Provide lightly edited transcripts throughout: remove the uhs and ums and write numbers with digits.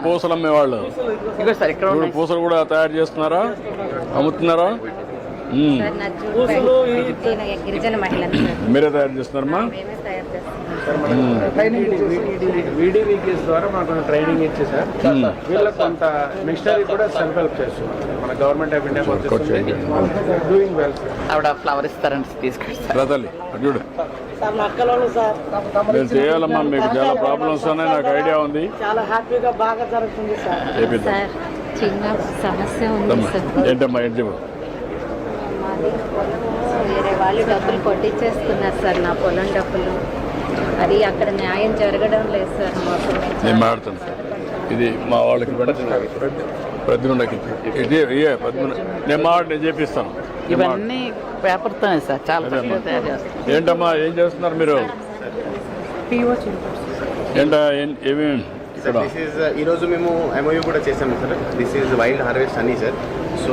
పూసలు అమ్మేవాళ్ళు పూసలు కూడా తయారు చేస్తున్నారా, అమ్ముతున్నారా? గిరిజన మహిళ మీరే తయారు చేస్తున్నారమ్మా? వీడివికేస్ ద్వారా మనకు ట్రైనింగ్ ఇచ్చి సార్ వీళ్ళకి కొంత మిషనరీ కూడా సెల్ఫ్ హెల్ప్ చేస్తున్నాం. మన government of India doing well. ఆవిడ ఫ్లవర్ ఇస్తారని తీసుకొస్తారు. చూడు మీరు చేయాలమ్మా, మీకు చాలా ప్రాబ్లమ్స్ ఉన్నాయి, నాకు ఐడియా ఉంది. చాలా హ్యాపీగా బాగా జరుగుతుంది సార్. చిన్న సమస్య ఉంది సార్. ఏంటమ్మా ఏంటి? వేరే వాళ్ళు డబ్బులు కొట్టించేస్తున్నారు సార్, నా పొలం డబ్బులు. అది అక్కడ న్యాయం జరగడం లేదు సార్. నేను మాట్లాడుతాను సార్, ఇది మా వాళ్ళకి ప్రతిగుండకి నేను నేను చేపిస్తాను. ఇవన్నీ పేపర్తోనే సార్, చాలా తయారు చేస్తాం. ఏంటమ్మా ఏం చేస్తున్నారు మీరు? ఏంటా ఏమి ఇక్కడ? ఈరోజు మేము ఎంఓయూ కూడా చేసాము sir. This is wild harvest honey sir. So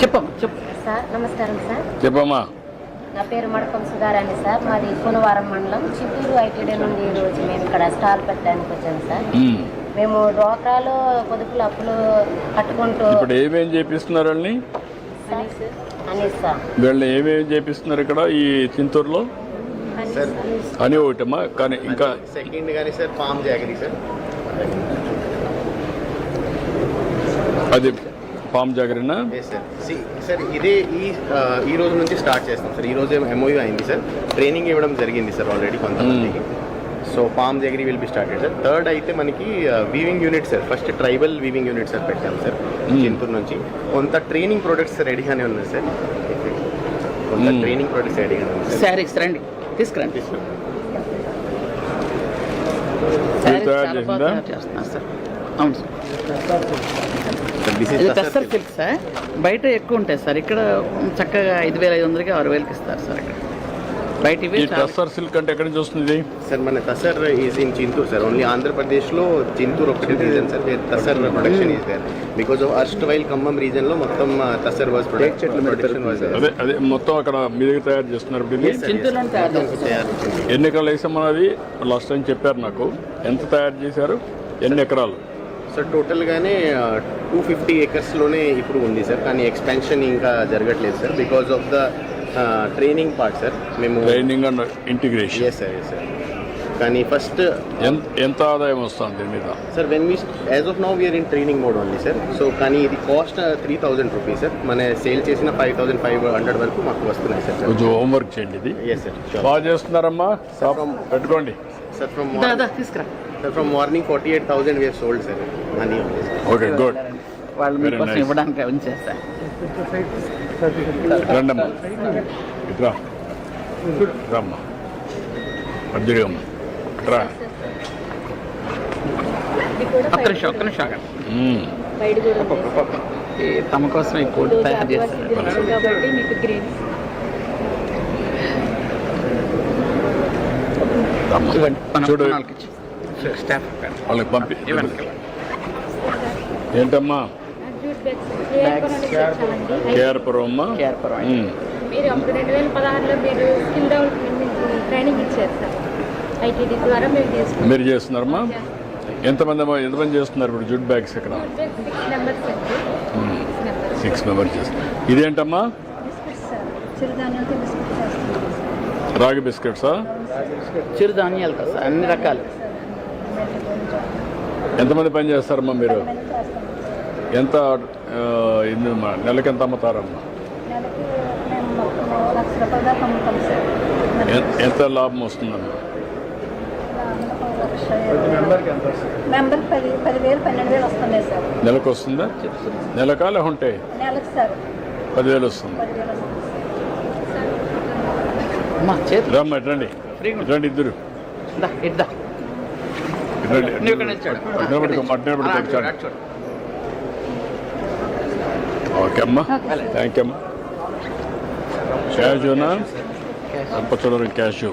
చెప్పమ్మా చెప్పు సార్. నమస్కారం సార్. చెప్పమ్మా. నా పేరు మడకం సుధారాణి సార్. మాది కోనవారం మండలం, చిత్తూరు ఐటీడీ నుండి ఈరోజు మేము ఇక్కడ స్టాల్ పెట్టడానికి వచ్చాము సార్. మేము డోక్రాలు పొదుపులు అప్పులు కట్టుకుంటూ ఇప్పుడు ఏమేం చేపిస్తున్నారు వాళ్ళని? వీళ్ళని ఏమేమి చేపిస్తున్నారు ఇక్కడ ఈ చింతూరులో? అని ఒకటమ్మా, కానీ ఇంకా సెకండ్ కానీ సార్ పామ్ జాగరీ సార్. అది పామ్ జాగరీనా? సార్ ఇదే ఈ రోజు నుంచి స్టార్ట్ చేస్తాం సార్. ఈ రోజు ఎంఓయూ అయింది సార్, ట్రైనింగ్ ఇవ్వడం జరిగింది సార్ ఆల్రెడీ కొంతమందికి. So palm jaggery will be started sir. Third అయితే మనకి weaving unit sir, first tribal weaving unit sir పెట్టాము సార్ చింతూరు నుంచి. కొంత ట్రైనింగ్ ప్రొడక్ట్స్ రెడీగానే ఉన్నాయి సార్. కొంత ట్రైనింగ్ ప్రొడక్ట్స్ రెడీగానే ఉన్నాయి సార్. శారీస్ రండి తీసుకురండి. చేస్తున్నారు సార్. అవును సార్. ఇది టస్సర్ సిల్క్ సార్. బయట ఎక్కువ ఉంటాయి సార్, ఇక్కడ చక్కగా 5,500కి 6,000కి ఇస్తారు సార్. ఇక్కడ బయట ఇవి టస్సర్ సిల్క్ అంటే ఎక్కడి నుంచి వస్తుంది సార్? మన tussar is in Chintur sir. Only ఆంధ్రప్రదేశ్లో చింతూరు ఒకటి region sir tussar production is there. Because of అస్ట్ వైల్ ఖమ్మం రీజన్లో మొత్తం టస్సర్ వాజ్ ప్రొడక్షన్ వాజ్. అదే మొత్తం అక్కడ మీ దగ్గర తయారు చేస్తున్నారు. చింతూరులో తయారు చేస్తారు. ఎన్ని ఎకరాలు వేసామని అది లాస్ట్ టైం చెప్పారు నాకు. ఎంత తయారు చేశారు, ఎన్ని ఎకరాలు? సార్ టోటల్గానే 250 ఏకర్స్లోనే ఇప్పుడు ఉంది సార్. కానీ ఎక్స్పాన్షన్ ఇంకా జరగట్లేదు sir because of the training part sir. మేము training and integration. Yes sir. కానీ ఫస్ట్ ఎంత ఆదాయం వస్తుంది దీని మీద sir? When we as of now we are in training mode only sir. So కానీ ఇది కాస్ట్ 3,000 రూపీస్ సార్. మన సేల్ చేసిన 5,500 వరకు మాకు వస్తున్నాయి సార్. కొంచెం హోంవర్క్ చేయండి. ఇది ఎస్ సార్. బాగా చేస్తున్నారమ్మా, పెట్టుకోండి సార్. ఫ్రమ్ తీసుకురా sir from morning 48,000 we have sold sir money. Okay good. వాళ్ళు మీకోసం ఇవ్వడానికి ఉంచేస్తా. రండమ్మా, ఇట్రా రమ్మా, అద్దెమ్మా రా. ఒక్క నిమిషం తమ కోసం ఈ కోడ్ తయారు చేస్తారు. చూడు వాళ్ళకి పంపి. ఏంటమ్మా? కేఆర్పురం అమ్మా. మీరు 2016లో మీరు స్కిల్ డెవలప్మెంట్ ట్రైనింగ్ ఇచ్చారు సార్. ఐటీడీ ద్వారా మీరు చేస్తున్నారమ్మా? ఎంతమంది చేస్తున్నారు ఇప్పుడు జూట్ బ్యాగ్స్ ఇక్కడ? 6 మెంబర్స్ చేస్తున్నారు. ఇదేంటమ్మా? రాగి బిస్కెట్సా? చిరుధాన్యాలు కదా సార్, అన్ని రకాలు. ఎంతమంది పని చేస్తారమ్మా మీరు? ఎంత నెలకి ఎంత అమ్ముతారమ్మా? ఎంత లాభం వస్తుందమ్మా? నెలకు వస్తుందా? నెలకా లేకుంటే 10,000 వస్తుంది. రమ్మ రండి, రండి ఇద్దరు ఓకే అమ్మా, థ్యాంక్ యూ అమ్మా. క్యాషునా? రంపచోడవరం క్యాషు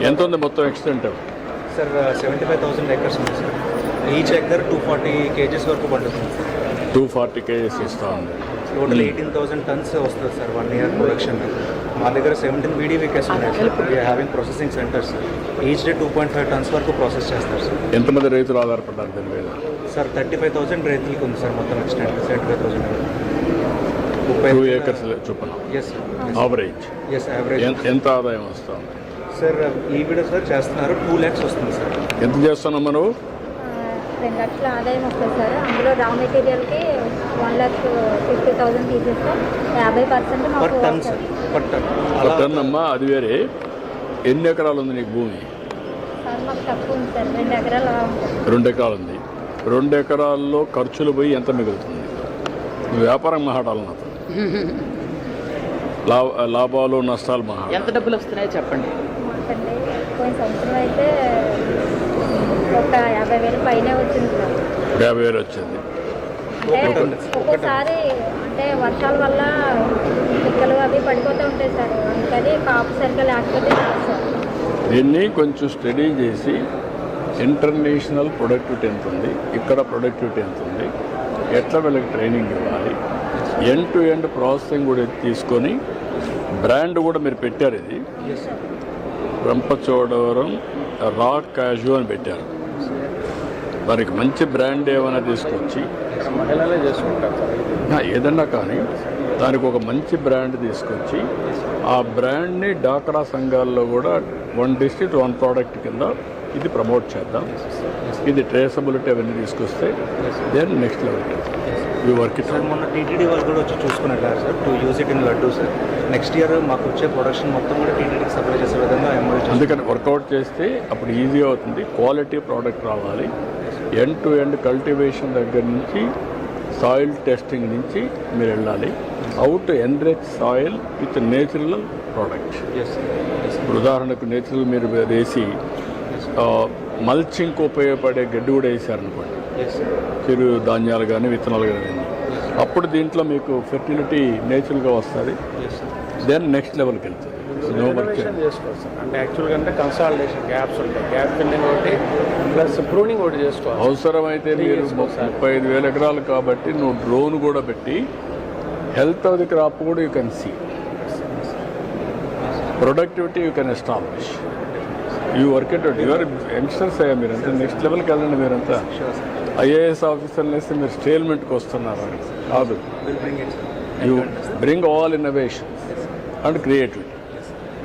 ఎంత ఉంది మొత్తం ఎక్స్టెంట్? సార్ 75,000 ఏకర్స్ ఉంది సార్. ఈచ్ ఎకర్ 240 kgs వరకు పండుతుంది. 240 kgs ఇస్తా ఉంది. టోటల్ 18,000 టన్స్ వస్తుంది సార్ 1 year ప్రొడక్షన్. మా దగ్గర 17 VDVKs ఉన్నాయి sir. We are having processing centres. Each day 2.5 tons వరకు ప్రాసెస్ చేస్తారు సార్. ఎంతమంది రైతులు ఆధారపడ్డారు దీని మీద? సార్ 35,000 రైతులకు ఉంది సార్ మొత్తం ఎక్స్టెంట్ 75,000. 2 acres చొప్పున yes sir. Average yes average. ఎంత ఆదాయం వస్తుంది సార్ ఈవిడ సార్ చేస్తున్నారు 2 lakhs వస్తుంది సార్. ఎంత చేస్తున్నాం మనం? 2 లక్షల ఆదాయం వస్తుంది సార్. అందులో రా మెటీరియల్కి 1,50,000 తీసేస్తాం. 50% పర్ మాకు టన్ సార్. Per ton. ఒక టన్ అమ్మా, అది వేరే. ఎన్ని ఎకరాలు ఉంది నీకు భూమి? సార్ మాకు తక్కువ ఉంది సార్. 2 ఎకరాలు అలా ఉంటుంది. 2 ఎకరాలు ఉంది. 2 ఎకరాల్లో ఖర్చులు పోయి ఎంత మిగులుతుంది? నువ్వు వ్యాపారం మాట్లాడాలి నాతో. లాభాలు నష్టాలు మాట్లాడాలి. ఎంత డబ్బులు వస్తున్నాయో చెప్పండి. మాకంటే పోయిన సంవత్సరం అయితే ఒక 50,000 పైనే వచ్చింది సార్. 50,000 వచ్చింది. అంటే ఒక్కోసారి అంటే వర్షాల వల్ల పిక్కలు అవి పడిపోతూ ఉంటాయి సార్. అందుకని కాపు సరిగ్గా లేకపోతే రాదు సార్. దీన్ని కొంచెం స్టడీ చేసి ఇంటర్నేషనల్ ప్రొడక్టివిటీ ఎంత ఉంది, ఇక్కడ ప్రొడక్టివిటీ ఎంత ఉంది, ఎట్లా వీళ్ళకి ట్రైనింగ్ ఇవ్వాలి, ఎండ్ టు ఎండ్ ప్రాసెసింగ్ కూడా తీసుకొని బ్రాండ్ కూడా మీరు పెట్టారు. ఇది రంపచోడవరం రా క్యాజు అని పెట్టారు. దానికి మంచి బ్రాండ్ ఏమైనా తీసుకొచ్చి మహిళలే చేసుకుంటారు సార్. ఏదన్నా కానీ దానికి ఒక మంచి బ్రాండ్ తీసుకొచ్చి ఆ బ్రాండ్ని డాక్రా సంఘాల్లో కూడా 1 district 1 product కింద ఇది ప్రమోట్ చేద్దాం. ఇది ట్రేసబిలిటీ అవన్నీ తీసుకొస్తే then next level you work it. Sir మొన్న టీటీడీ వాళ్ళు కూడా వచ్చి చూసుకున్నారు sir to use it in laddu sir. Next year మాకు వచ్చే ప్రొడక్షన్ మొత్తం కూడా టీటీడీకి సప్లై చేసే విధంగా అందుకని వర్కౌట్ చేస్తే అప్పుడు ఈజీ అవుతుంది. క్వాలిటీ ప్రోడక్ట్ రావాలి. ఎండ్ టు ఎండ్ కల్టివేషన్ దగ్గర నుంచి సాయిల్ టెస్టింగ్ నుంచి మీరు వెళ్ళాలి. Out enrich soil with natural product. ఇప్పుడు ఉదాహరణకు నేచురల్ మీరు వేసి మల్చింగ్కి ఉపయోగపడే గడ్డి కూడా వేసారనుకోండి, చిరు ధాన్యాలు కానీ విత్తనాలు కానీ, అప్పుడు దీంట్లో మీకు ఫెర్టిలిటీ నేచురల్గా వస్తుంది. దెన్ నెక్స్ట్ లెవెల్కి వెళ్తుంది. చేసుకోవచ్చు సార్. అంటే యాక్చువల్గా అంటే కన్సాలిడేషన్ గ్యాప్స్ ఉంటాయి. గ్యాప్ ఫిల్లింగ్ ఒకటి ప్లస్ ప్రూనింగ్ ఒకటి చేసుకోవాలి. అవసరమైతే మీరు 35,000 ఎకరాలు కాబట్టి నువ్వు డ్రోన్ కూడా పెట్టి హెల్త్ ఆఫ్ ది క్రాప్ కూడా you can see, productivity you can establish. You work it out. Your youngsters అయ్యా మీరంతా నెక్స్ట్ లెవెల్కి వెళ్ళండి. మీరంతా IAS ఆఫీసర్లు వేస్తే మీరు స్టేల్మెంట్కి వస్తున్నారు కాదు. You bring all innovation and creativity.